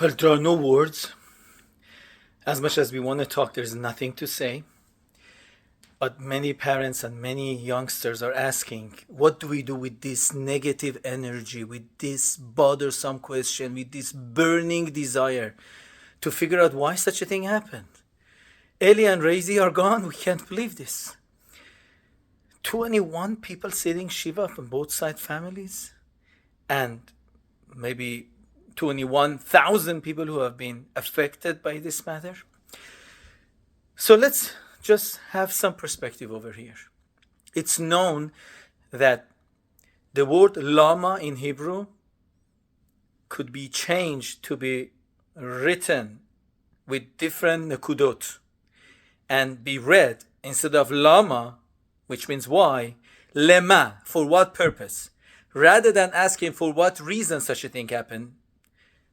Well, there are no words. As much as we want to talk, there's nothing to say. But many parents and many youngsters are asking, what do we do with this negative energy, with this bothersome question, with this burning desire to figure out why such a thing happened? Eli and Raizy are gone. We can't believe this. 21 people sitting Shiva from both side families, and maybe 21,000 people who have been affected by this matter. So let's just have some perspective over here. It's known that the word lama in Hebrew could be changed to be written with different nekudot and be read instead of lama, which means why, lema, for what purpose. Rather than asking for what reason such a thing happened,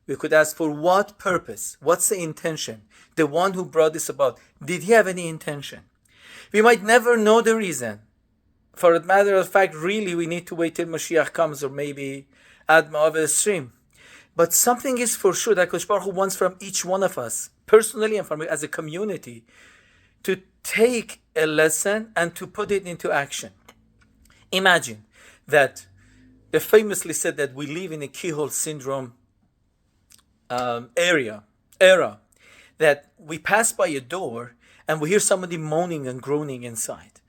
we could ask for what purpose, what's the intention, the one who brought this about, did he have any intention? We might never know the reason. For a matter of fact, really we need to wait till Mashiach comes, or maybe Adma of a stream. But something is for sure that Kosh Baruch Hu wants from each one of us, personally and from as a community, to take a lesson and to put it into action. Imagine that they famously said that we live in a keyhole syndrome era, that we pass by a door and we hear somebody moaning and groaning inside.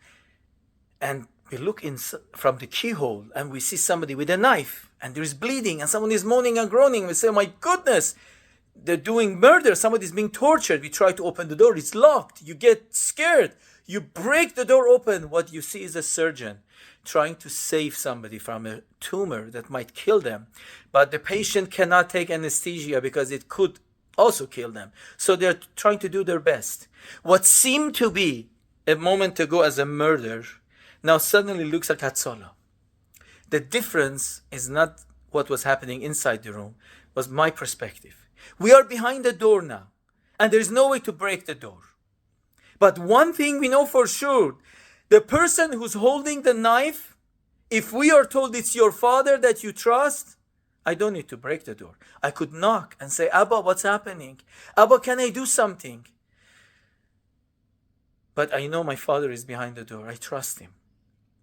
And we look in from the keyhole and we see somebody with a knife and there is bleeding and someone is moaning and groaning. We say, oh my goodness, they're doing murder, somebody's being tortured. We try to open the door, it's locked. You get scared. You break the door open. What you see is a surgeon trying to save somebody from a tumor that might kill them. But the patient cannot take anesthesia because it could also kill them. So they're trying to do their best. What seemed to be a moment ago as a murder now suddenly looks like Hatzalah. The difference is not what was happening inside the room, was my perspective. We are behind the door now, and there's no way to break the door. But one thing we know for sure, the person who's holding the knife, if we are told it's your father that you trust, I don't need to break the door. I could knock and say, Abba, what's happening? Abba, can I do something? But I know my father is behind the door. I trust him.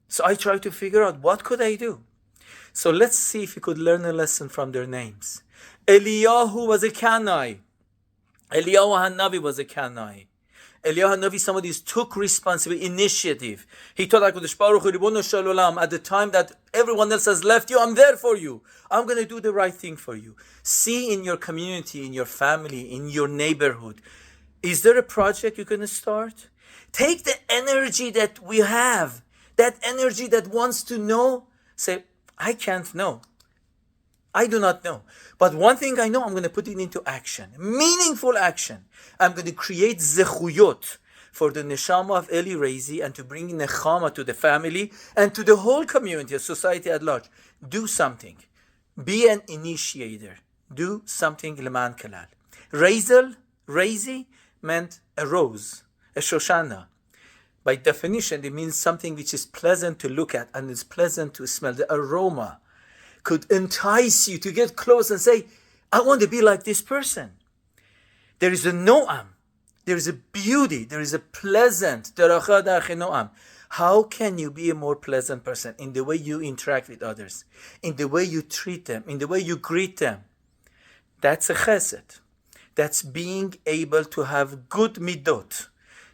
So I try to figure out what could I do. So let's see if we could learn a lesson from their names. Eliyahu was a Kanai. Eliyahu Hanavi was a Kanai. Eliyahu Hanavi, somebody who took responsibility, initiative. He told HaKadosh Baruch Hu, Ribono Shel Olam, at the time that everyone else has left you, I'm there for you. I'm going to do the right thing for you. See in your community, in your family, in your neighborhood, is there a project you're going to start? Take the energy that we have, that energy that wants to know, say, I can't know. I do not know. But one thing I know, I'm going to put it into action. Meaningful action. I'm going to create zechuyot for the neshama of Eli Raizy and to bring nechama to the family and to the whole community, society at large. Do something. Be an initiator. Do something leman kalal. Raizy meant a rose, a shoshana. By definition, it means something which is pleasant to look at and is pleasant to smell. The aroma could entice you to get close and say, I want to be like this person. There is a noam. There is a beauty. There is a pleasant. How can you be a more pleasant person? In the way you interact with others, in the way you treat them, in the way you greet them. That's a chesed. That's being able to have good midot,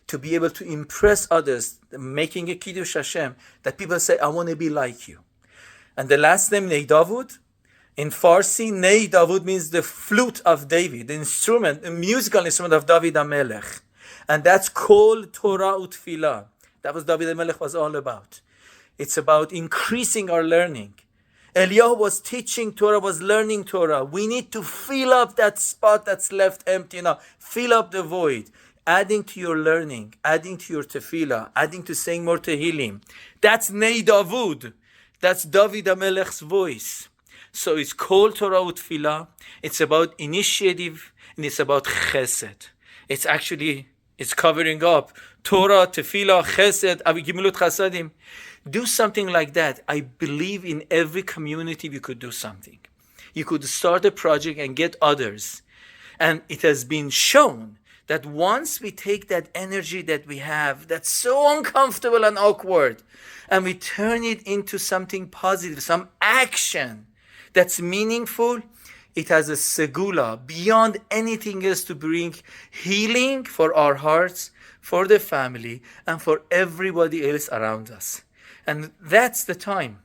to be able to impress others, making a kiddush Hashem, that people say, I want to be like you. And the last name, Nei Davud, in Farsi, Nei Davud means the flute of David, the instrument, the musical instrument of David HaMelech. And that's called Torah Utfilah. That was David HaMelech was all about. It's about increasing our learning. Eliyahu was teaching Torah, was learning Torah. We need to fill up that spot that's left empty now. Fill up the void. Adding to your learning, adding to your tefillah, adding to saying more tehillim. That's Nei Davud. That's David HaMelech's voice. So it's called Torah Utfilah. It's about initiative and it's about chesed. It's covering up Torah, Tefillah, Chesed, Gimilut Chasadim. Do something like that. I believe in every community we could do something. You could start a project and get others And it has been shown that once we take that energy that we have, that's so uncomfortable and awkward, and we turn it into something positive, some action that's meaningful, it has a segula beyond anything else to bring healing for our hearts, for the family, and for everybody else around us. And that's the time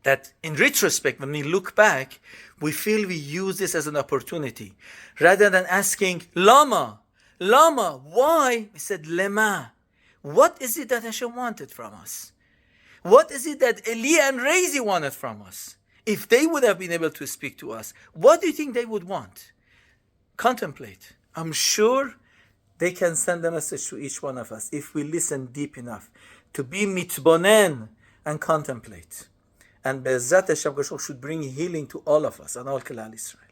that in retrospect, when we look back, we feel we use this as an opportunity. Rather than asking, Lama, why? We said, Lema. What is it that Hashem wanted from us? What is it that Eli and Raizy wanted from us? If they would have been able to speak to us, what do you think they would want? Contemplate. I'm sure they can send a message to each one of us if we listen deep enough to be mitbonen and contemplate. And Be'ezrat Hashem should bring healing to all of us and all Klal Israel.